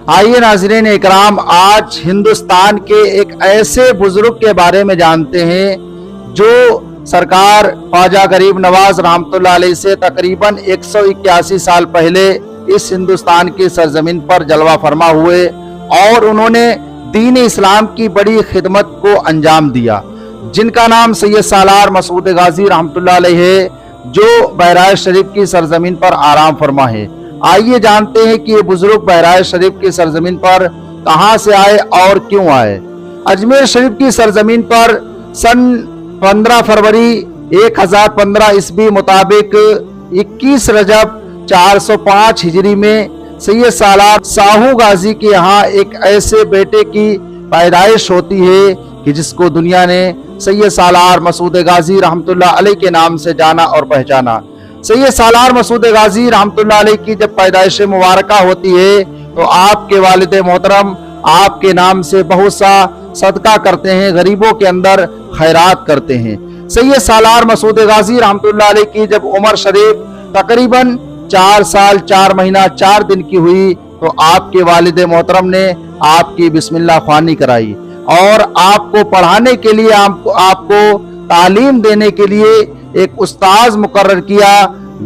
आइए नाज़रीन इकराम, आज हिंदुस्तान के एक ऐसे बुजुर्ग के बारे में जानते हैं जो सरकार ख्वाजा गरीब नवाज रहमतुल्लाह अलैह से तकरीबन 181 साल पहले इस हिंदुस्तान की सरजमीन पर जलवा फरमा हुए और उन्होंने दीन इस्लाम की बड़ी खिदमत को अंजाम दिया, जिनका नाम सैयद सालार मसूद गाजी रहमतुल्लाह अलैह है, जो बहराइच शरीफ की सरजमीन पर आराम फरमा है। आइए जानते हैं कि ये बुजुर्ग बहराइच शरीफ की सरजमीन पर कहां से आए और क्यों आए। अजमेर शरीफ की सरजमीन पर सन 15 फरवरी 1015 ईस्वी मुताबिक 21 रजब 405 हिजरी में सैयद सालार साहू गाजी के यहाँ एक ऐसे बेटे की पैदाइश होती है कि जिसको दुनिया ने सैयद सालार मसूद गाजी रहमतुल्लाह अलैह के नाम से जाना और पहचाना। सैयद सालार मसूद गाजी रहमतुल्लाह अलैह की जब पैदाइश मुबारका होती है तो आपके वालिद मोहतरम आपके नाम से बहुत सा सदका करते हैं, गरीबों के अंदर खैरात करते हैं। सैयद सालार मसूद गाजी रहमतुल्लाह अलैह की जब उम्र शरीफ तकरीबन 4 साल 4 महीना 4 दिन की हुई तो आपके वालिद मोहतरम ने आपकी बिस्मिल्लाह ख्वानी कराई और आपको पढ़ाने के लिए आपको तालीम देने के लिए एक उस्ताद मुकर्रर किया,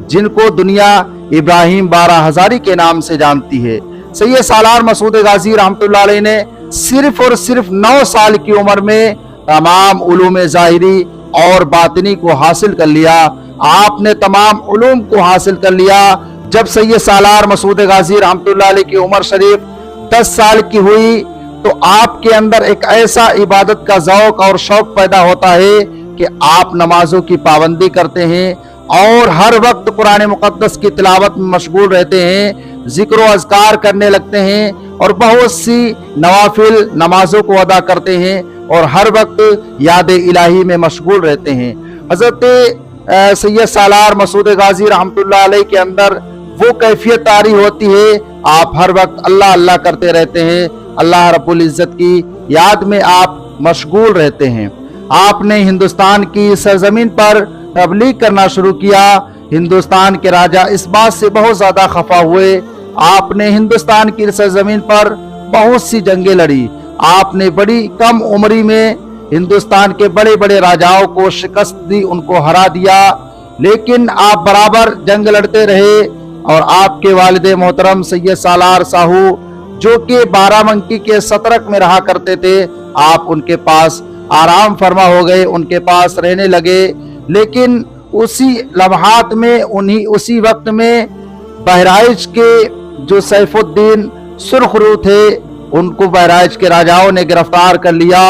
जिनको दुनिया इब्राहिम बारा हजारी के नाम से जानती है। सैयद सालार मसूद गाजी रहमतुल्लाह अलैह ने सिर्फ और सिर्फ 9 साल की उम्र में तमाम उलूम ज़ाहिरी और बातिनी को हासिल कर लिया। आपने तमाम उलूम को हासिल कर लिया। जब सैयद सालार मसूद गाजी रहमतुल्लाह अलैह की उम्र शरीफ 10 साल की हुई तो आपके अंदर एक ऐसा इबादत का ज़ौक़ और शौक़ पैदा होता है कि आप नमाजों की पाबंदी करते हैं और हर वक्त कुरान मुक़द्दस की तिलावत में मशगूल रहते हैं, जिक्र व अज़कार करने लगते हैं और बहुत सी नवाफिल नमाजों को अदा करते हैं और हर वक्त याद इलाही में मशगूल रहते हैं। हज़रत सैयद सालार मसूद गाजी रहमतुल्लाह अलैह के अंदर वो कैफियत तारी होती है, आप हर वक्त अल्लाह अल्लाह करते रहते हैं, अल्लाह रब्बुल इज़्ज़त की याद में आप मशगूल रहते हैं। आपने हिंदुस्तान की सरजमीन पर तबलीग करना शुरू किया। हिंदुस्तान के राजा इस बात से बहुत ज़्यादा खफा हुए। आपने हिंदुस्तान की सरजमीन पर बहुत सी जंगें लड़ी। आपने बड़ी कम उम्री में हिंदुस्तान के बड़े बड़े राजाओं को शिकस्त दी, उनको हरा दिया, लेकिन आप बराबर जंग लड़ते रहे और आपके वालिद मोहतरम सैयद सालार साहू जो कि बाराबंकी के सतरक में रहा करते थे, आप उनके पास आराम फरमा हो गए, उनके पास रहने लगे। लेकिन उसी लम्हात में उसी वक्त में बहराइच के जो सैफुद्दीन सुरखरू थे उनको बहराइच के राजाओं ने गिरफ्तार कर लिया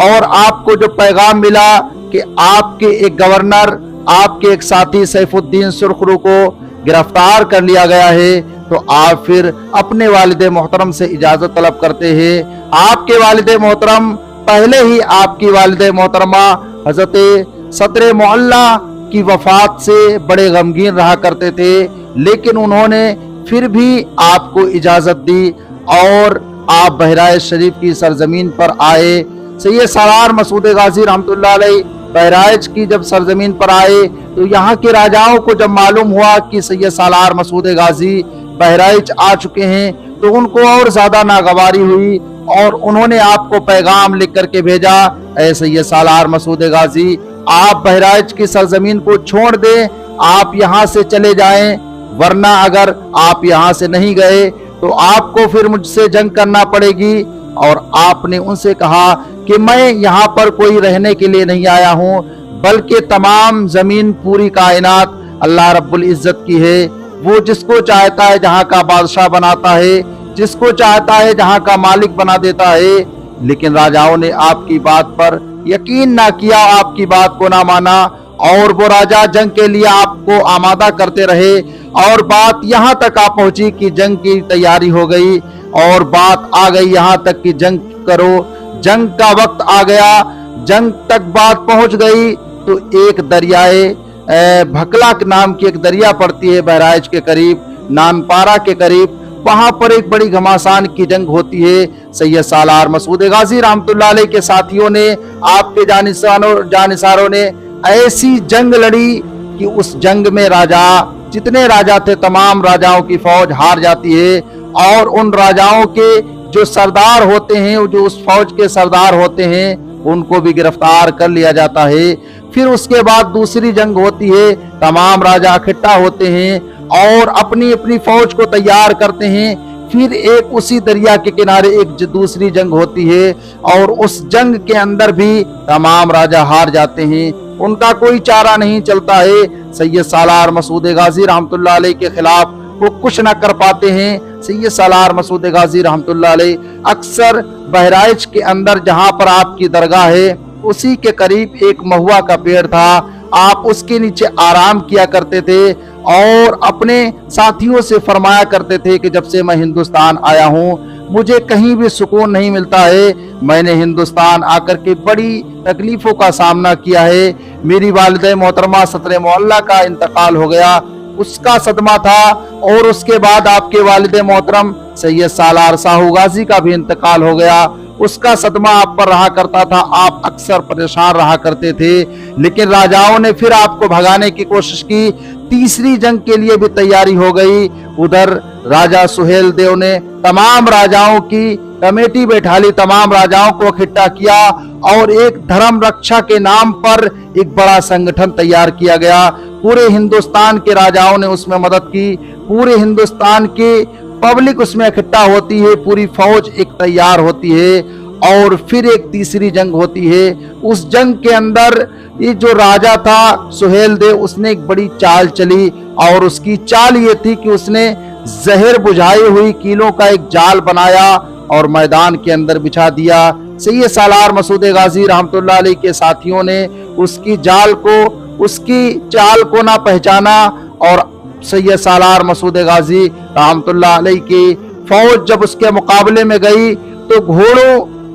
और आपको जो पैगाम मिला कि आपके एक गवर्नर आपके एक साथी सैफुद्दीन सुरखरू को गिरफ्तार कर लिया गया है, तो आप फिर अपने वालिद मोहतरम से इजाज़त तलब करते हैं। आपके वालिद मोहतरम पहले ही आपकी वालिद मोहतरमा हज़रत सदर मोहल्ला की वफ़ात से बड़े गमगीन रहा करते थे, लेकिन उन्होंने फिर भी आपको इजाज़त दी और आप बहराइच शरीफ की सरजमीन पर आए। सैयद सालार मसूद गाजी रहमतुल्लाह अलैह बहराइच की जब सरजमीन पर आए तो यहाँ के राजाओं को जब मालूम हुआ कि सैयद सालार मसूद गाजी बहराइच आ चुके हैं तो उनको और ज़्यादा नागवारी हुई और उन्होंने आपको पैगाम लिख करके भेजा, ऐ सैयद सालार मसूद गाजी, आप बहराइच की सरजमीन को छोड़ दें, आप यहाँ से चले जाएं, वरना अगर आप यहाँ से नहीं गए तो आपको फिर मुझसे जंग करना पड़ेगी। और आपने उनसे कहा कि मैं यहाँ पर कोई रहने के लिए नहीं आया हूँ, बल्कि तमाम ज़मीन पूरी कायनात अल्लाह रब्बुल इज़्ज़त की है। वो जिसको चाहता है जहाँ का बादशाह बनाता है, जिसको चाहता है जहाँ का मालिक बना देता है। लेकिन राजाओं ने आपकी बात पर यकीन ना किया, आपकी बात को ना माना और वो राजा जंग के लिए आपको आमादा करते रहे और बात यहाँ तक आ पहुंची कि जंग की तैयारी हो गई और बात आ गई यहाँ तक कि जंग करो। जंग का वक्त आ गया, जंग तक बात पहुंच गई तो एक दरियाए भकला नाम की एक दरिया पड़ती है बहराइच के करीब, नानपारा के करीब, वहां पर एक बड़ी घमासान की जंग होती है। सैयद सालार मसूद गाजी रहमतुल्लाह अलैह के साथियों ने, आपके जानिसारों ने ऐसी जंग लड़ी कि उस जंग में राजा जितने राजा थे तमाम राजाओं की फौज हार जाती है और उन राजाओं के जो सरदार होते हैं, जो उस फौज के सरदार होते हैं, उनको भी गिरफ्तार कर लिया जाता है। फिर उसके बाद दूसरी जंग होती है, तमाम राजा इकट्ठा होते हैं और अपनी अपनी फौज को तैयार करते हैं। फिर एक उसी दरिया के किनारे एक दूसरी जंग होती है और उस जंग के अंदर भी तमाम राजा हार जाते हैं, उनका कोई चारा नहीं चलता है। सैयद सालार मसूद गाजी रहमतुल्लाह अलैह के खिलाफ वो कुछ न कर पाते हैं। सैयद सालार मसूद गाजी रहमतुल्लाह अलैह अक्सर बहराइच के अंदर जहां पर आपकी दरगाह है, उसी के करीब एक महुआ का पेड़ था, आप उसके नीचे आराम किया करते थे और अपने साथियों से फरमाया करते थे कि जब से मैं हिंदुस्तान आया हूं मुझे कहीं भी सुकून नहीं मिलता है। मैंने हिंदुस्तान आकर के बड़ी तकलीफों का सामना किया है। मेरी वालिदा मोहतरमा सदर मोहल्ला का इंतकाल हो गया, उसका सदमा था, और उसके बाद आपके वालिद मोहतरम सैयद सालार साहू गाजी का भी इंतकाल हो गया, उसका सदमा आप पर रहा करता था, आप अक्सर परेशान रहा करते थे। लेकिन राजाओं ने फिर आपको भगाने की कोशिश की, तीसरी जंग के लिए भी तैयारी हो गई। उधर राजा सुहेल देव ने तमाम राजाओं की कमेटी बैठा ली, तमाम राजाओं को इकट्ठा किया और एक धर्म रक्षा के नाम पर एक बड़ा संगठन तैयार किया गया। पूरे हिंदुस्तान के राजाओं ने उसमें मदद की, पूरे हिंदुस्तान के पब्लिक उसमें इकट्ठा होती है, पूरी फौज एक तैयार होती है और फिर एक तीसरी जंग होती है। उस जंग के अंदर ये जो राजा था सुहेल देव, उसने एक बड़ी चाल चली और उसकी चाल ये थी कि उसने जहर बुझाई हुई कीलों का एक जाल बनाया और मैदान के अंदर बिछा दिया। सैयद सालार मसूद गाजी रहमतुल्लाह अलैह के साथियों ने उसकी चाल को ना पहचाना और सैयद सालार मसूद गाजी रहमतुल्लाह अलैह की फौज जब उसके मुकाबले में गई तो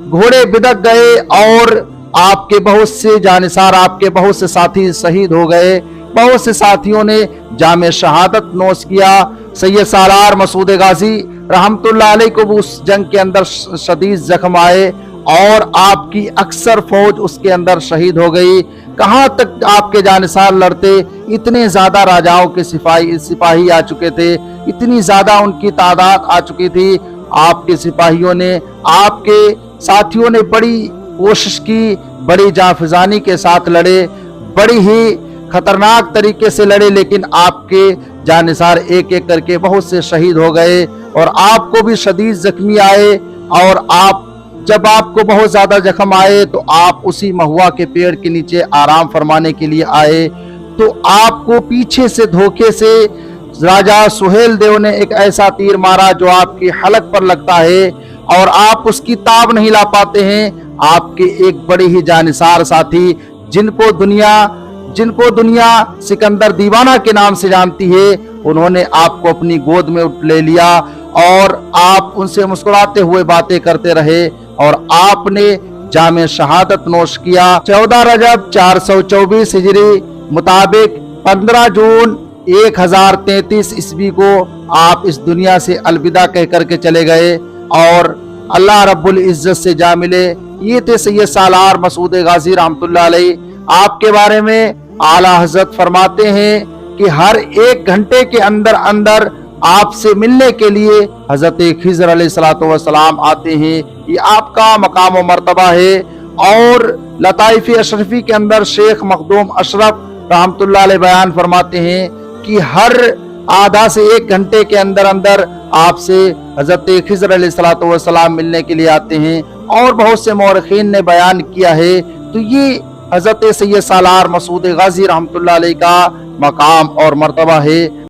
घोड़े बिदक गए और आपके बहुत से जानिसार, आपके बहुत से साथी शहीद हो गए, बहुत से साथियों ने जामे शहादत नोश किया। सैयद सालार मसूद गाजी रहमतुल्लाह अलैह को भी उस जंग के अंदर शदीद जख्म आए और आपकी अक्सर फौज उसके अंदर शहीद हो गई। कहां तक आपके जानिसार लड़ते, इतने ज्यादा राजाओं के सिपाही आ चुके थे, इतनी ज्यादा उनकी तादाद आ चुकी थी। आपके सिपाहियों ने, आपके साथियों ने बड़ी कोशिश की, बड़ी जाफिजानी के साथ लड़े, बड़ी ही खतरनाक तरीके से लड़े, लेकिन आपके जानिसार एक एक करके बहुत से शहीद हो गए और आपको भी शदीद जख्मी आए। और जब आपको बहुत ज्यादा जख्म आए तो आप उसी महुआ के पेड़ के नीचे आराम फरमाने के लिए आए, तो आपको पीछे से धोखे से राजा सुहेल देव ने एक ऐसा तीर मारा जो आपकी हलक पर लगता है और आप उसकी ताब नहीं ला पाते हैं। आपके एक बड़े ही जानिसार साथी जिनको दुनिया सिकंदर दीवाना के नाम से जानती है, उन्होंने आपको अपनी गोद में ले लिया और आप उनसे मुस्कुराते हुए बातें करते रहे और आपने जामे शहादत नोश किया। 14 रजब 424 हिजरी मुताबिक 15 जून 1033 ईस्वी को आप इस दुनिया से अलविदा कह करके चले गए और अल्लाह रब्बुल इज्जत से जा मिले। ये थे सैयद सालार मसूद गाजी रहमतुल्लाह अलैह। आपके बारे में आला हजरत फरमाते हैं कि हर 1 घंटे के अंदर आपसे मिलने के लिए हजरत खिज़र अलैहिस्सलातु वस्सलाम आते हैं। ये आपका मकाम व मर्तबा है। और लताइफ अशरफी के अंदर शेख मखदूम अशरफ रहमतुल्लाह अलैह बयान फरमाते हैं कि हर आधा से 1 घंटे के अंदर आपसे हजरत खिज़र अलैहिस्सलातु वस्सलाम मिलने के लिए आते हैं। और बहुत से मौरखीन ने बयान किया है। तो ये हजरत सैयद सालार मसूद गाजी रहमतुल्लाह अलैह का मकाम और मर्तबा है।